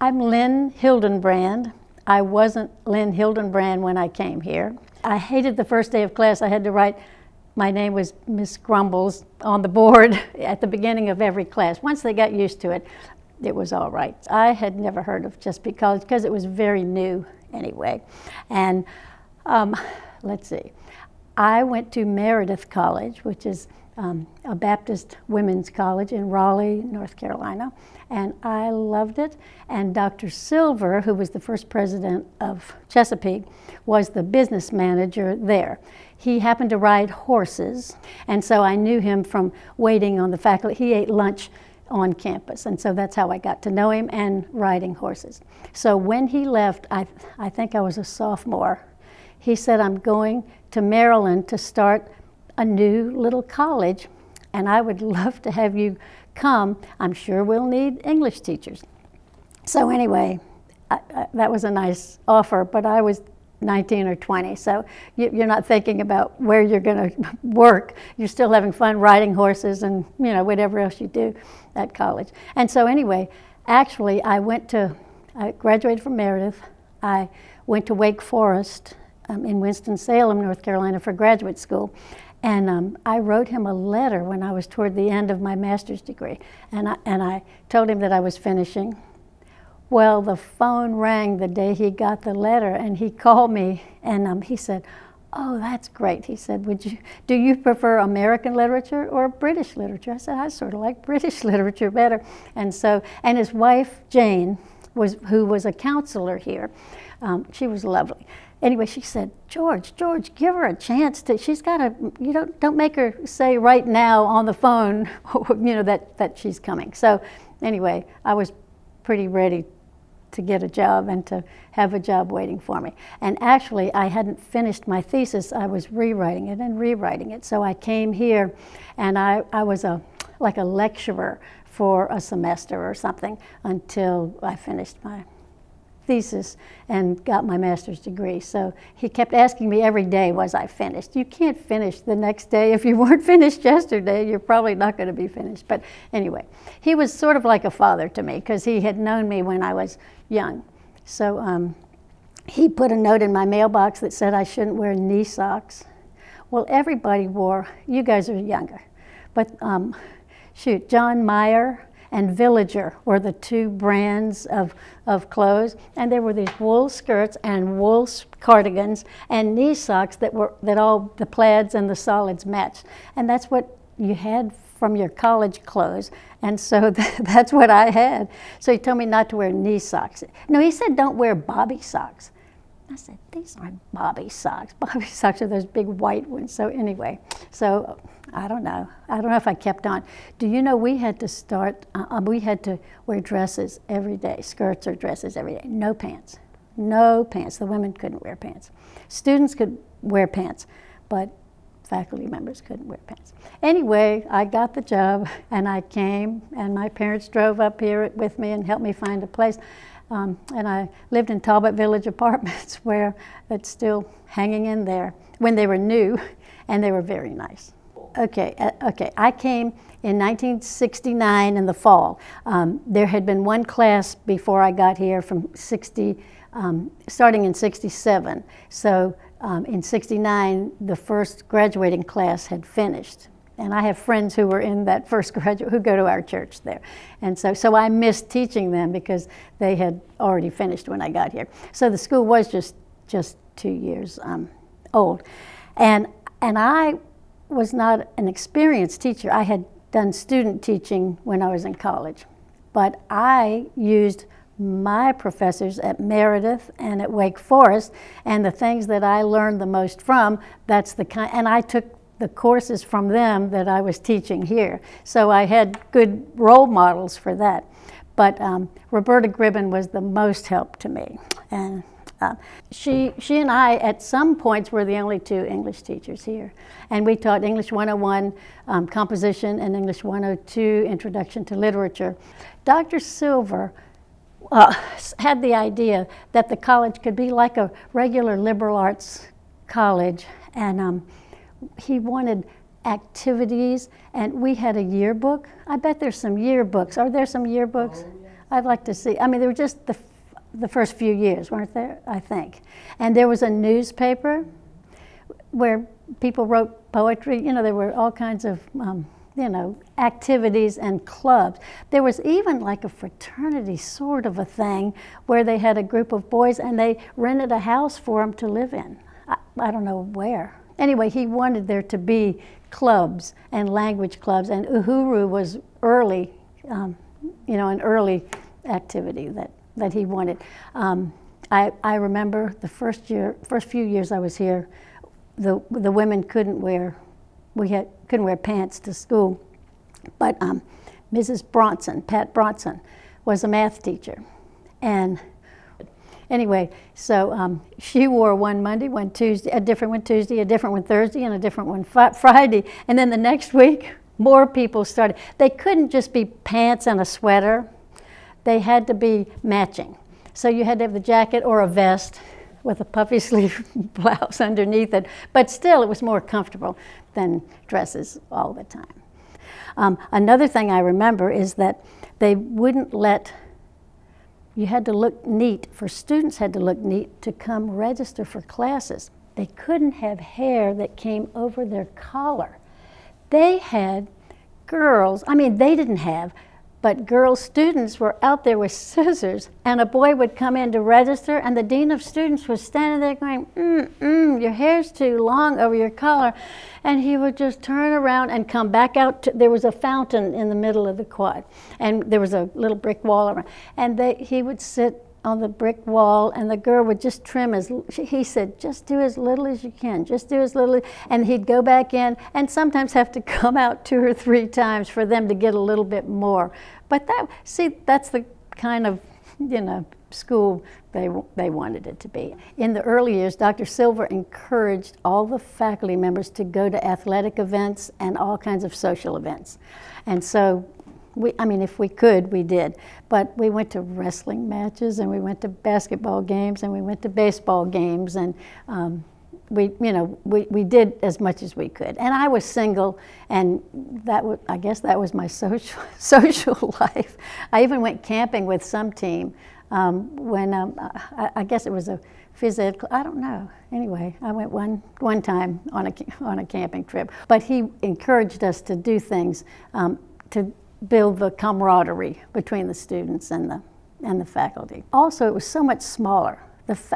I'm Lynn Hildenbrand. I wasn't Lynn Hildenbrand when I came here. I hated the first day of class. I had to write, my name was Miss Grumbles on the board at the beginning of every class. Once they got used to it, it was all right. I had never heard of Chesapeake College because it was very new anyway. And let's see, I went to Meredith College, which is a Baptist women's college in Raleigh, North Carolina, and I loved it. And Dr. Silver, who was the first president of Chesapeake, was the business manager there. He happened to ride horses, and so I knew him from waiting on the faculty. He ate lunch on campus, and so that's how I got to know him, and riding horses. So when he left, I think I was a sophomore, he said, I'm going to Maryland to start a new little college, and I would love to have you come. I'm sure we'll need English teachers. So anyway, that was a nice offer, but I was 19 or 20, so you're not thinking about where you're going to work. You're still having fun riding horses and whatever else you do at college. And so anyway, actually I graduated from Meredith. I went to Wake Forest in Winston-Salem, North Carolina for graduate school. And I wrote him a letter when I was toward the end of my master's degree. And I told him that I was finishing. Well, the phone rang the day he got the letter, and he called me, and he said, oh, that's great. He said, do you prefer American literature or British literature? I said, I sort of like British literature better. And his wife, Jane, who was a counselor here, she was lovely. Anyway, she said, George, give her a chance she's got to, don't make her say right now on the phone, that she's coming. So anyway, I was pretty ready to get a job and to have a job waiting for me. And actually, I hadn't finished my thesis. I was rewriting it. So I came here, and I was like a lecturer for a semester or something until I finished my thesis and got my master's degree. So he kept asking me every day, was I finished? You can't finish the next day. If you weren't finished yesterday, you're probably not going to be finished. But anyway, he was sort of like a father to me because he had known me when I was young. So he put a note in my mailbox that said I shouldn't wear knee socks. Well, everybody wore, you guys are younger, but John Mayer and Villager were the two brands of clothes, and there were these wool skirts and wool cardigans and knee socks that all the plaids and the solids matched, and that's what you had from your college clothes, and so that's what I had. So he told me not to wear knee socks. No, he said don't wear bobby socks. I said, these aren't bobby socks. Bobby socks are those big white ones. So anyway, I don't know if I kept on. Do you know we had to wear dresses every day, skirts or dresses every day. No pants. The women couldn't wear pants. Students could wear pants, but faculty members couldn't wear pants. Anyway, I got the job, and I came, and my parents drove up here with me and helped me find a place. And I lived in Talbot Village Apartments, where it's still hanging in there, when they were new, and they were very nice. Okay, I came in 1969 in the fall. There had been one class before I got here from starting in 67. So in 69, the first graduating class had finished. And I have friends who were in that first graduate who go to our church there. And so I missed teaching them because they had already finished when I got here. So the school was just 2 years old. And I was not an experienced teacher. I had done student teaching when I was in college. But I used my professors at Meredith and at Wake Forest, and the things that I learned the most from, and I took the courses from them that I was teaching here. So I had good role models for that. But Roberta Gribben was the most help to me. And she and I, at some points, were the only two English teachers here. And we taught English 101 composition and English 102 introduction to literature. Dr. Silver had the idea that the college could be like a regular liberal arts college, and he wanted activities, and we had a yearbook. I bet there's some yearbooks. Are there some yearbooks? Oh, yes. I'd like to see. I mean, they were just the first few years, weren't there? I think. And there was a newspaper where people wrote poetry. You know, there were all kinds of, you know, activities and clubs. There was even like a fraternity sort of a thing where they had a group of boys and they rented a house for them to live in. I don't know where. Anyway, he wanted there to be clubs and language clubs, and Uhuru was early, you know, an early activity that he wanted. I remember the first few years I was here, the women couldn't wear pants to school, but Mrs. Bronson, Pat Bronson, was a math teacher, and anyway, so she wore one Monday, one Tuesday, a different one Tuesday, a different one Thursday, and a different one Friday. And then the next week, more people started. They couldn't just be pants and a sweater. They had to be matching. So you had to have the jacket or a vest with a puffy sleeve blouse underneath it. But still, it was more comfortable than dresses all the time. Another thing I remember is that they wouldn't let. You had to look neat, students had to look neat to come register for classes. They couldn't have hair that came over their collar. They had girls, I mean, they didn't have, but girl students were out there with scissors, and a boy would come in to register, and the dean of students was standing there going, your hair's too long over your collar. And he would just turn around and come back out. There was a fountain in the middle of the quad, and there was a little brick wall around. And he would sit on the brick wall, and the girl would just trim he said, just do as little as you can, just do as little. And he'd go back in, and sometimes have to come out 2 or 3 times for them to get a little bit more. But that's the kind of, you know, school they wanted it to be. In the early years, Dr. Silver encouraged all the faculty members to go to athletic events and all kinds of social events. And so, if we could, we did. But we went to wrestling matches, and we went to basketball games, and we went to baseball games, and we did as much as we could. And I was single, and I guess that was my social life. I even went camping with some team. I guess it was a phys ed, I don't know. Anyway, I went one time on a camping trip. But he encouraged us to do things to build the camaraderie between the students and the faculty. Also, it was so much smaller.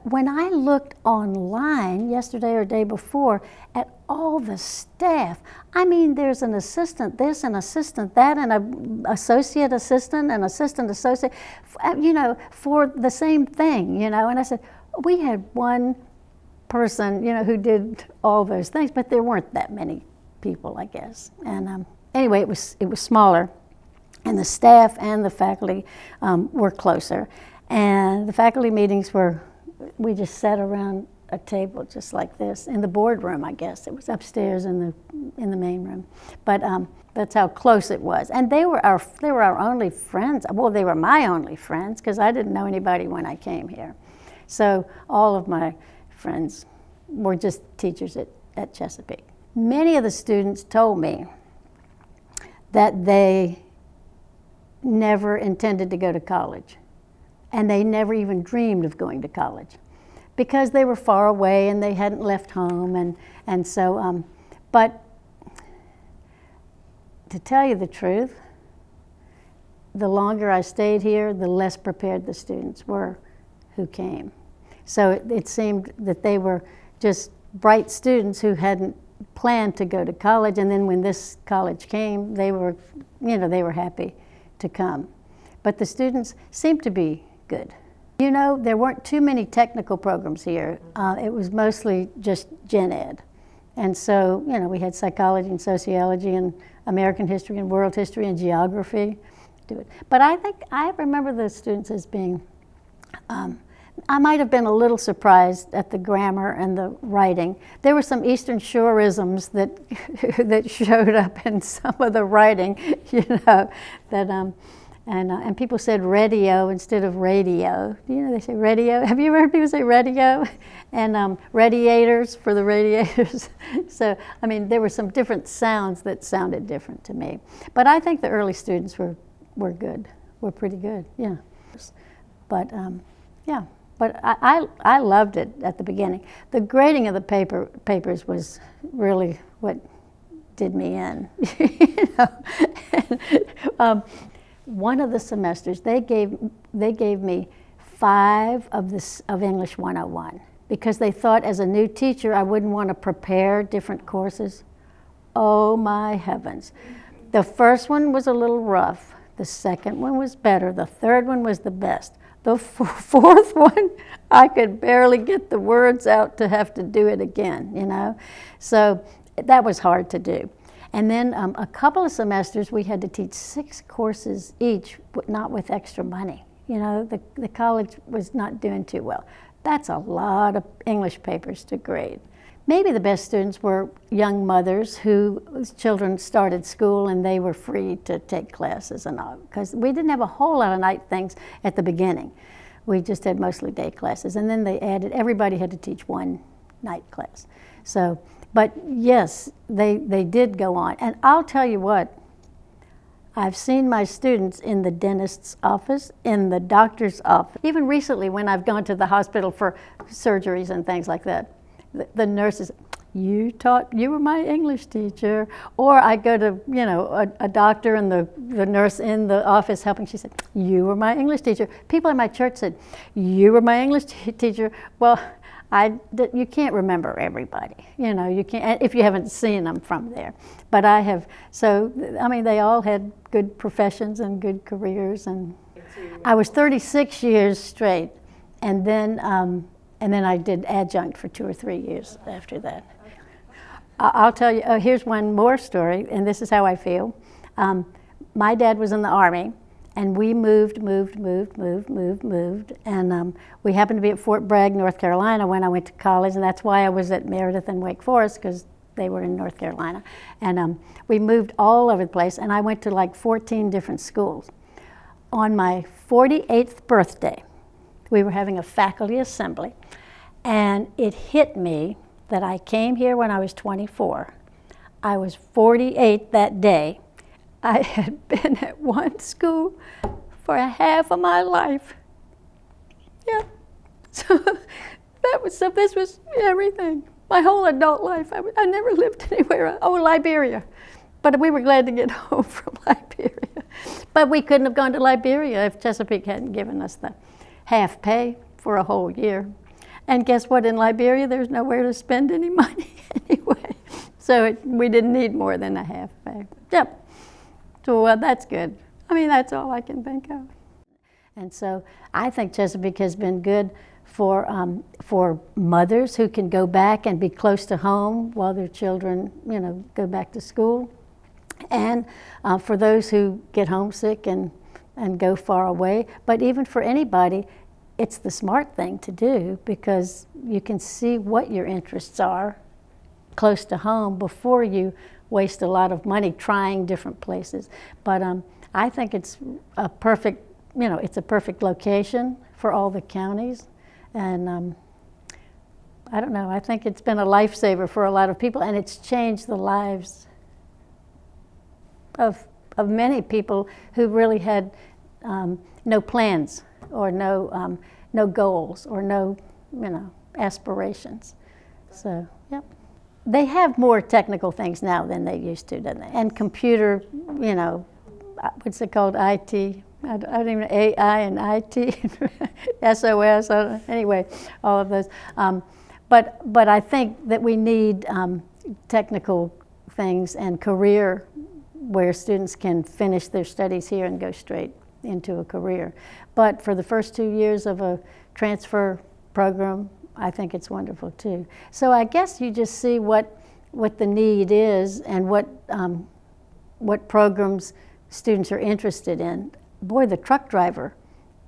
When I looked online yesterday or day before at all the staff, I mean, there's an assistant this and assistant that and an associate assistant and assistant associate, you know, for the same thing, you know. And I said, we had one person, you know, who did all those things, but there weren't that many people, I guess. And anyway, it was smaller, and the staff and the faculty were closer. And the faculty meetings we just sat around a table just like this in the boardroom, I guess. It was upstairs in the main room. But that's how close it was. And they were our only friends. Well, they were my only friends because I didn't know anybody when I came here. So all of my friends were just teachers at Chesapeake. Many of the students told me that they never intended to go to college. And they never even dreamed of going to college because they were far away and they hadn't left home. And so, but to tell you the truth, the longer I stayed here, the less prepared the students were who came. So it seemed that they were just bright students who hadn't planned to go to college, and then when this college came, they were happy to come. But the students seemed to be good. You know, there weren't too many technical programs here. It was mostly just gen ed. And so, you know, we had psychology and sociology and American history and world history and geography. But I remember the students as being, I might have been a little surprised at the grammar and the writing. There were some Eastern Shoreisms that showed up in some of the writing, you know, that and people said radio instead of radio. You know, they say radio. Have you ever heard people say radio? And radiators for the radiators. So, I mean, there were some different sounds that sounded different to me. But I think the early students were good. were pretty good, yeah. But yeah, but I loved it at the beginning. The grading of the papers was really what did me in. You know? One of the semesters they gave me 5 of English 101 because they thought as a new teacher I wouldn't want to prepare different courses. Oh my heavens. The first one was a little rough. The second one was better. The third one was the best. The fourth one, I could barely get the words out to have to do it again, you know. So that was hard to do. And then a couple of semesters we had to teach 6 courses each, but not with extra money. You know, the college was not doing too well. That's a lot of English papers to grade. Maybe the best students were young mothers whose children started school and they were free to take classes and all, because we didn't have a whole lot of night things at the beginning. We just had mostly day classes, and then they added, everybody had to teach 1 night class. So, but yes, they did go on. And I'll tell you what, I've seen my students in the dentist's office, in the doctor's office, even recently when I've gone to the hospital for surgeries and things like that. The nurses, you were my English teacher. Or I go to, you know, a doctor and the nurse in the office helping, she said, you were my English teacher. People in my church said, you were my English teacher. Well, you can't remember everybody, you know, you can't, if you haven't seen them from there. But I have, so, I mean, they all had good professions and good careers. And I was 36 years straight, and then I did adjunct for 2 or 3 years after that. I'll tell you, here's one more story, and this is how I feel. My dad was in the Army, and we moved, and we happened to be at Fort Bragg, North Carolina when I went to college, and that's why I was at Meredith and Wake Forest, because they were in North Carolina. And we moved all over the place, and I went to like 14 different schools. On my 48th birthday, we were having a faculty assembly, and it hit me that I came here when I was 24. I was 48 that day. I had been at one school for half of my life. Yeah. So this was everything. My whole adult life. I never lived anywhere else. Oh, Liberia. But we were glad to get home from Liberia. But we couldn't have gone to Liberia if Chesapeake hadn't given us the half pay for a whole year. And guess what? In Liberia, there's nowhere to spend any money anyway. So we didn't need more than a half pay. Yep. So that's good. I mean, that's all I can think of. And so I think Chesapeake has been good for mothers who can go back and be close to home while their children, you know, go back to school. And for those who get homesick and go far away. But even for anybody, it's the smart thing to do because you can see what your interests are close to home before you waste a lot of money trying different places. But I think it's a perfect, you know, it's a perfect location for all the counties. And I don't know, I think it's been a lifesaver for a lot of people, and it's changed the lives of many people who really had no plans or no goals or no, you know, aspirations. So, yep. They have more technical things now than they used to, don't they? And computer, you know, what's it called, IT? I don't even know, AI and IT, SOS, anyway, all of those. But I think that we need technical things and career where students can finish their studies here and go straight into a career. But for the first 2 years of a transfer program, I think it's wonderful too. So I guess you just see what the need is and what programs students are interested in. Boy, the truck driver,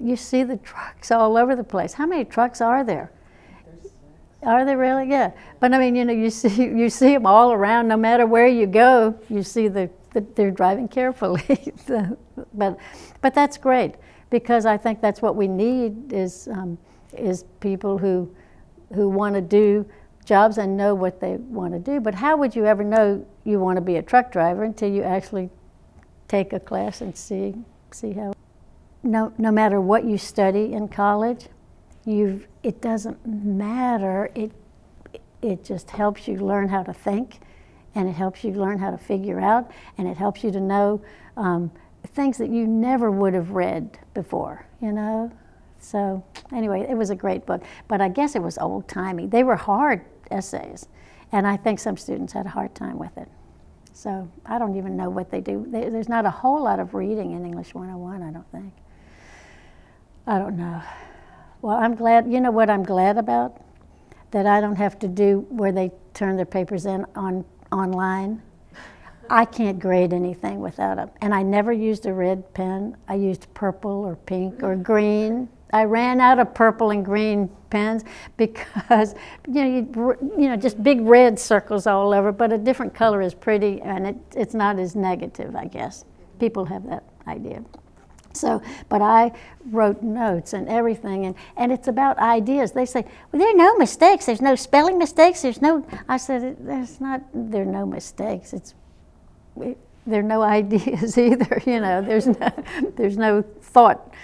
you see the trucks all over the place. How many trucks are there? Are there really? Yeah. But I mean, you know, you see them all around. No matter where you go, you see that they're driving carefully. But that's great, because I think that's what we need is people who want to do jobs and know what they want to do. But how would you ever know you want to be a truck driver until you actually take a class and see how? no matter what you study in college, it doesn't matter. It just helps you learn how to think, and it helps you learn how to figure out, and it helps you to know things that you never would have read before, you know? So anyway, it was a great book, but I guess it was old-timey. They were hard essays, and I think some students had a hard time with it. So I don't even know what they do. There's not a whole lot of reading in English 101, I don't think. I don't know. Well, I'm glad, you know what I'm glad about? That I don't have to do where they turn their papers in online. I can't grade anything without them. And I never used a red pen. I used purple or pink or green. I ran out of purple and green pens because, you know, just big red circles all over, but a different color is pretty, and it's not as negative, I guess. People have that idea. So, but I wrote notes and everything, and it's about ideas. They say, well, there are no mistakes. There's no spelling mistakes. There's no, I said, there are no mistakes. There are no ideas either, you know. There's no thought.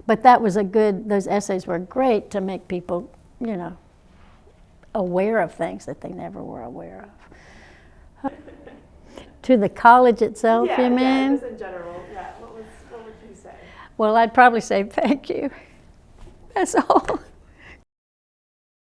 But that was those essays were great to make people, you know, aware of things that they never were aware of. To the college itself, you mean? Yeah, just in general. Yeah, what would you say? Well, I'd probably say thank you. That's all.